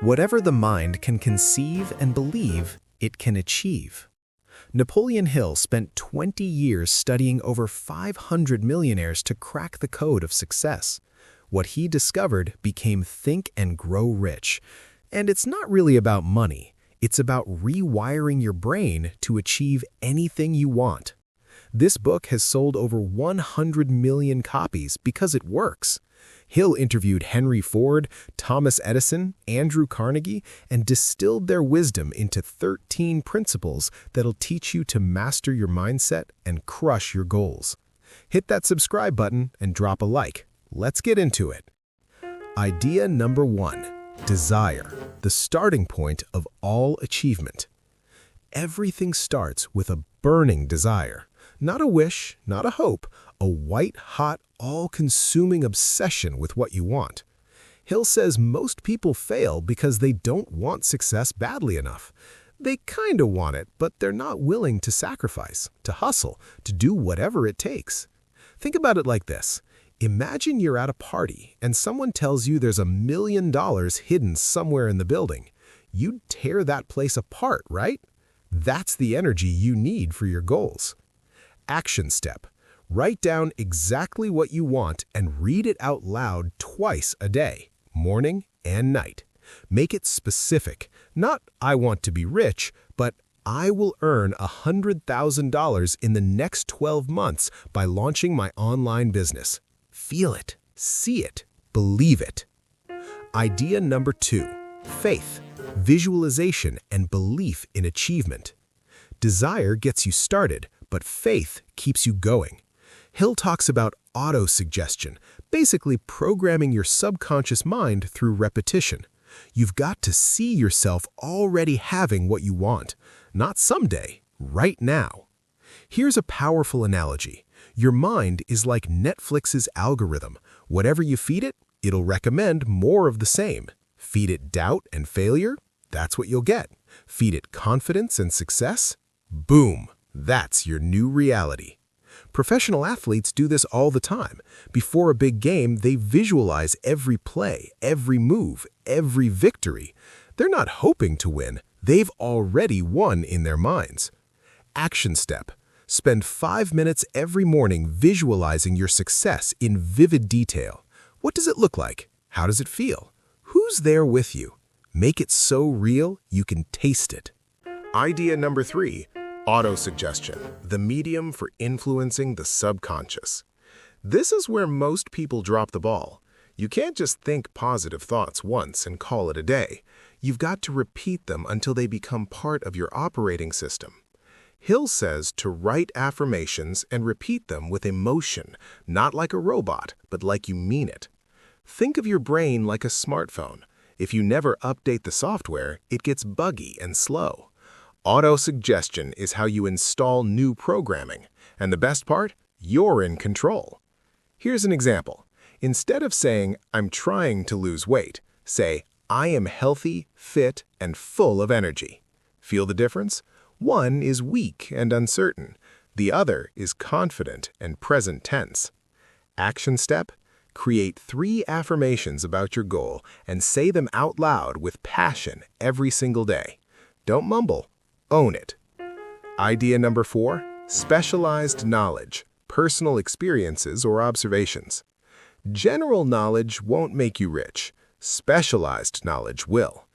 Whatever the mind can conceive and believe, it can achieve. Napoleon Hill spent 20 years studying over 500 millionaires to crack the code of success. What he discovered became Think and Grow Rich. And it's not really about money. It's about rewiring your brain to achieve anything you want. This book has sold over 100 million copies because it works. Hill interviewed Henry Ford, Thomas Edison, Andrew Carnegie, and distilled their wisdom into 13 principles that'll teach you to master your mindset and crush your goals. Hit that subscribe button and drop a like. Let's get into it. Idea number 1. Desire, the starting point of all achievement. Everything starts with a burning desire. Not a wish, not a hope, a white-hot, all-consuming obsession with what you want. Hill says most people fail because they don't want success badly enough. They kinda want it, but they're not willing to sacrifice, to hustle, to do whatever it takes. Think about it like this. Imagine you're at a party and someone tells you there's $1 million hidden somewhere in the building. You'd tear that place apart, right? That's the energy you need for your goals. Action step. Write down exactly what you want and read it out loud twice a day, morning and night. Make it specific. Not, I want to be rich, but I will earn $100,000 in the next 12 months by launching my online business. Feel it, see it, believe it. Idea number 2. Faith, visualization, and belief in achievement. Desire gets you started, but faith keeps you going. Hill talks about auto-suggestion, basically programming your subconscious mind through repetition. You've got to see yourself already having what you want, not someday, right now. Here's a powerful analogy. Your mind is like Netflix's algorithm. Whatever you feed it, it'll recommend more of the same. Feed it doubt and failure, that's what you'll get. Feed it confidence and success, boom, that's your new reality. Professional athletes do this all the time. Before a big game, they visualize every play, every move, every victory. They're not hoping to win. They've already won in their minds. Action step. Spend 5 minutes every morning visualizing your success in vivid detail. What does it look like? How does it feel? Who's there with you? Make it so real you can taste it. Idea number 3. Auto-suggestion, the medium for influencing the subconscious. This is where most people drop the ball. You can't just think positive thoughts once and call it a day. You've got to repeat them until they become part of your operating system. Hill says to write affirmations and repeat them with emotion, not like a robot, but like you mean it. Think of your brain like a smartphone. If you never update the software, it gets buggy and slow. Auto-suggestion is how you install new programming. And the best part? You're in control. Here's an example. Instead of saying, I'm trying to lose weight, say, I am healthy, fit, and full of energy. Feel the difference? One is weak and uncertain. The other is confident and present tense. Action step? Create 3 affirmations about your goal and say them out loud with passion every single day. Don't mumble. Own it. Idea number 4. Specialized knowledge, personal experiences or observations. General knowledge won't make you rich. Specialized knowledge will.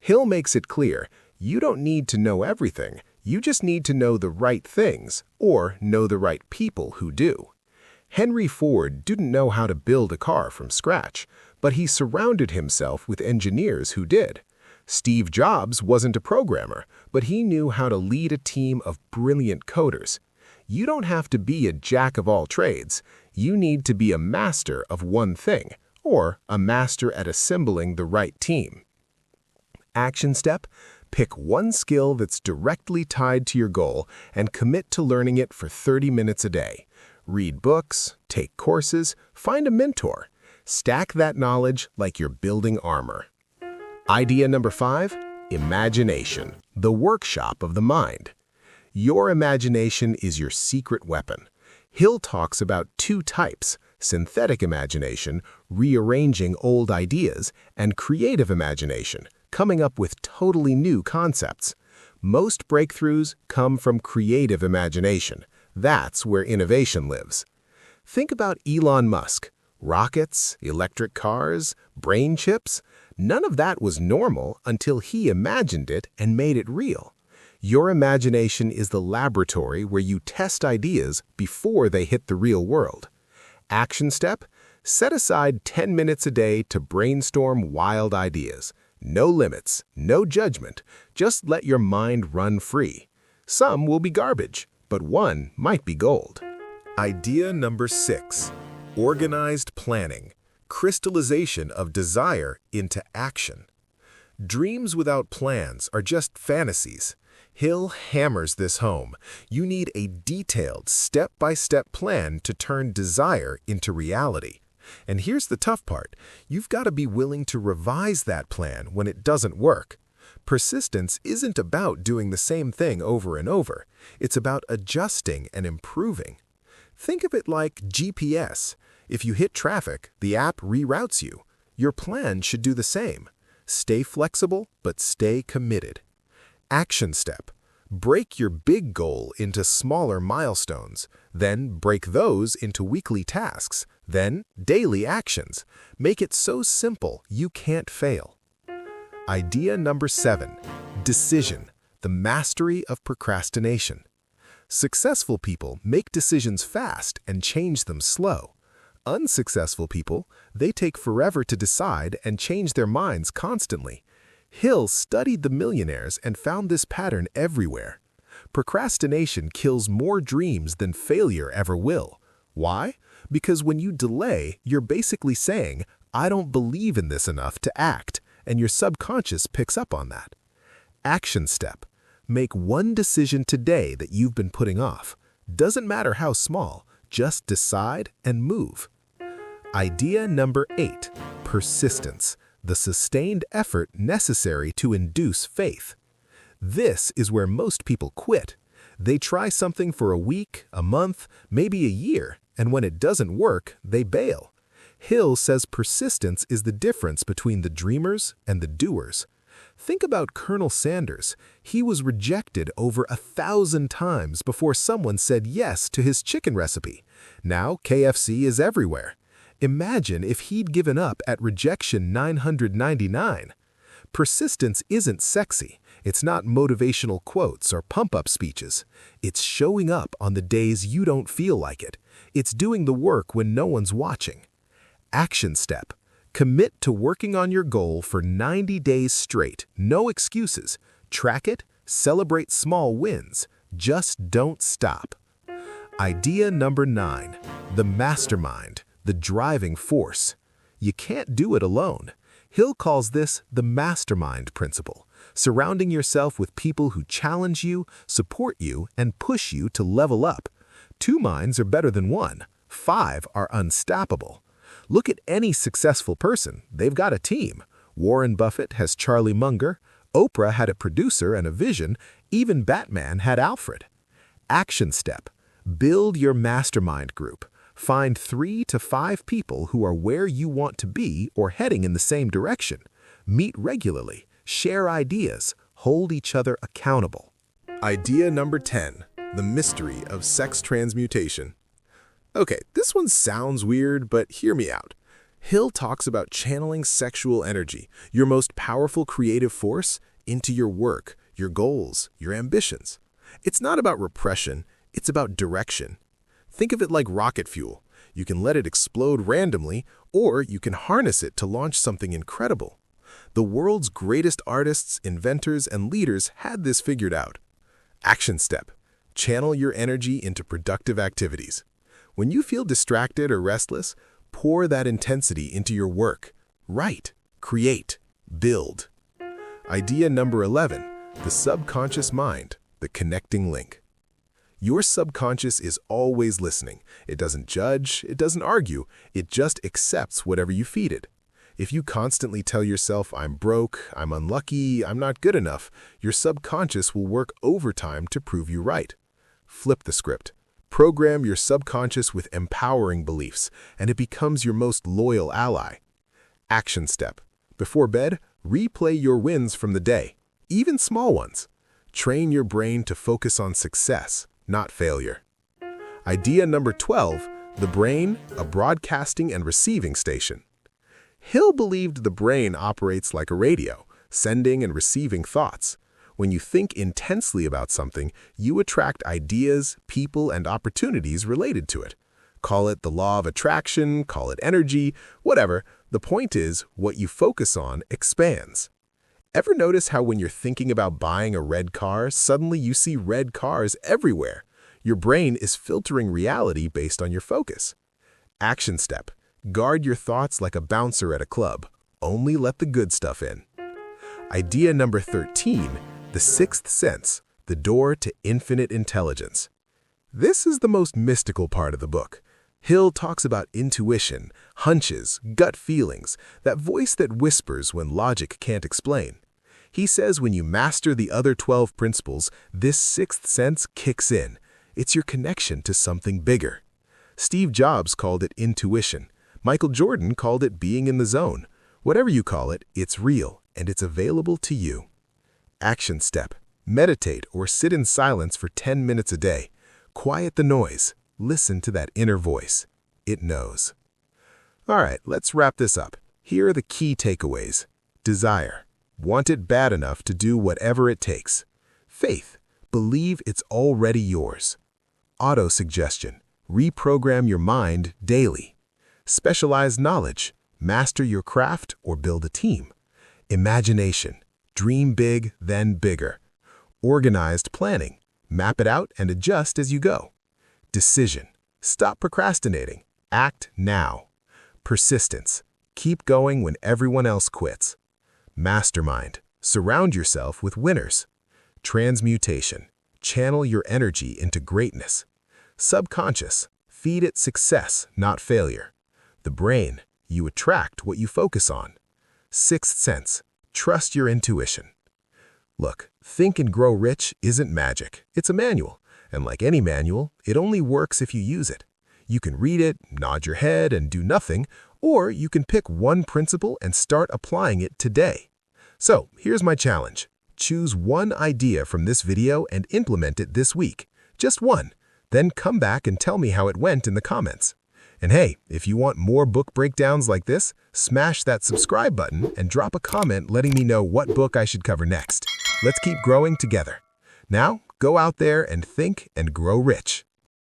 Hill makes it clear, you don't need to know everything. You just need to know the right things or know the right people who do. Henry Ford didn't know how to build a car from scratch, but he surrounded himself with engineers who did. Steve Jobs wasn't a programmer, but he knew how to lead a team of brilliant coders. You don't have to be a jack of all trades. You need to be a master of one thing, or a master at assembling the right team. Action step: pick one skill that's directly tied to your goal and commit to learning it for 30 minutes a day. Read books, take courses, find a mentor. Stack that knowledge like you're building armor. Idea number 5, imagination, the workshop of the mind. Your imagination is your secret weapon. Hill talks about 2 types: synthetic imagination, rearranging old ideas, and creative imagination, coming up with totally new concepts. Most breakthroughs come from creative imagination. That's where innovation lives. Think about Elon Musk. Rockets, electric cars, brain chips. None of that was normal until he imagined it and made it real. Your imagination is the laboratory where you test ideas before they hit the real world. Action step: set aside 10 minutes a day to brainstorm wild ideas. No limits, no judgment, just let your mind run free. Some will be garbage, but one might be gold. Idea number 6. Organized planning. Crystallization of desire into action. Dreams without plans are just fantasies. Hill hammers this home. You need a detailed, step-by-step plan to turn desire into reality. And here's the tough part. You've got to be willing to revise that plan when it doesn't work. Persistence isn't about doing the same thing over and over. It's about adjusting and improving. Think of it like GPS. If you hit traffic, the app reroutes you. Your plan should do the same. Stay flexible, but stay committed. Action step: break your big goal into smaller milestones. Then break those into weekly tasks. Then daily actions. Make it so simple you can't fail. Idea number 7. Decision: the mastery of procrastination. Successful people make decisions fast and change them slow. Unsuccessful people, they take forever to decide and change their minds constantly. Hill studied the millionaires and found this pattern everywhere. Procrastination kills more dreams than failure ever will. Why? Because when you delay, you're basically saying, "I don't believe in this enough to act," and your subconscious picks up on that. Action step: make one decision today that you've been putting off. Doesn't matter how small, just decide and move. Idea number 8. Persistence: the sustained effort necessary to induce faith. This is where most people quit. They try something for a week, a month, maybe a year, and when it doesn't work, they bail. Hill says persistence is the difference between the dreamers and the doers. Think about Colonel Sanders. He was rejected over 1,000 times before someone said yes to his chicken recipe. Now KFC is everywhere. Imagine if he'd given up at rejection 999. Persistence isn't sexy. It's not motivational quotes or pump-up speeches. It's showing up on the days you don't feel like it. It's doing the work when no one's watching. Action step: commit to working on your goal for 90 days straight. No excuses. Track it, celebrate small wins. Just don't stop. Idea number 9. The mastermind, the driving force. You can't do it alone. Hill calls this the mastermind principle, surrounding yourself with people who challenge you, support you, and push you to level up. 2 minds are better than 1. 5 are unstoppable. Look at any successful person. They've got a team. Warren Buffett has Charlie Munger. Oprah had a producer and a vision. Even Batman had Alfred. Action step: build your mastermind group. Find 3 to 5 people who are where you want to be or heading in the same direction. Meet regularly, share ideas, hold each other accountable. Idea number 10. The mystery of sex transmutation. Okay, this one sounds weird, but hear me out. Hill talks about channeling sexual energy, your most powerful creative force, into your work, your goals, your ambitions. It's not about repression, it's about direction. Think of it like rocket fuel. You can let it explode randomly, or you can harness it to launch something incredible. The world's greatest artists, inventors, and leaders had this figured out. Action step: channel your energy into productive activities. When you feel distracted or restless, pour that intensity into your work. Write, create, build. Idea number 11. The subconscious mind, the connecting link. Your subconscious is always listening. It doesn't judge, it doesn't argue, it just accepts whatever you feed it. If you constantly tell yourself, "I'm broke, I'm unlucky, I'm not good enough," your subconscious will work overtime to prove you right. Flip the script. Program your subconscious with empowering beliefs, and it becomes your most loyal ally. Action step: before bed, Replay your wins from the day, even small ones. Train your brain to focus on success, not failure. Idea number 12, the brain, a broadcasting and receiving station. Hill believed the brain operates like a radio, sending and receiving thoughts. When you think intensely about something, you attract ideas, people, and opportunities related to it. Call it the law of attraction, call it energy, whatever. The point is, what you focus on expands. Ever notice how when you're thinking about buying a red car, suddenly you see red cars everywhere? Your brain is filtering reality based on your focus. Action step. Guard your thoughts like a bouncer at a club. Only let the good stuff in. Idea number 13, the sixth sense, the door to infinite intelligence. This is the most mystical part of the book. Hill talks about intuition, hunches, gut feelings, that voice that whispers when logic can't explain. He says when you master the other 12 principles, this sixth sense kicks in. It's your connection to something bigger. Steve Jobs called it intuition. Michael Jordan called it being in the zone. Whatever you call it, it's real, and it's available to you. Action step. Meditate or sit in silence for 10 minutes a day. Quiet the noise. Listen to that inner voice. It knows. All right, let's wrap this up. Here are the key takeaways. Desire. Want it bad enough to do whatever it takes. Faith. Believe it's already yours. Auto-suggestion. Reprogram your mind daily. Specialized knowledge. Master your craft or build a team. Imagination. Dream big, then bigger. Organized planning. Map it out and adjust as you go. Decision. Stop procrastinating. Act now. Persistence. Keep going when everyone else quits. Mastermind. Surround yourself with winners. Transmutation. Channel your energy into greatness. Subconscious. Feed it success, not failure. The brain. You attract what you focus on. Sixth sense. Trust your intuition. Look, Think and Grow Rich isn't magic. It's a manual. And like any manual, it only works if you use it. You can read it, nod your head, and do nothing, or you can pick one principle and start applying it today. So, here's my challenge. Choose one idea from this video and implement it this week. Just one. Then come back and tell me how it went in the comments. And hey, if you want more book breakdowns like this, smash that subscribe button and drop a comment letting me know what book I should cover next. Let's keep growing together. Now, go out there and think and grow rich.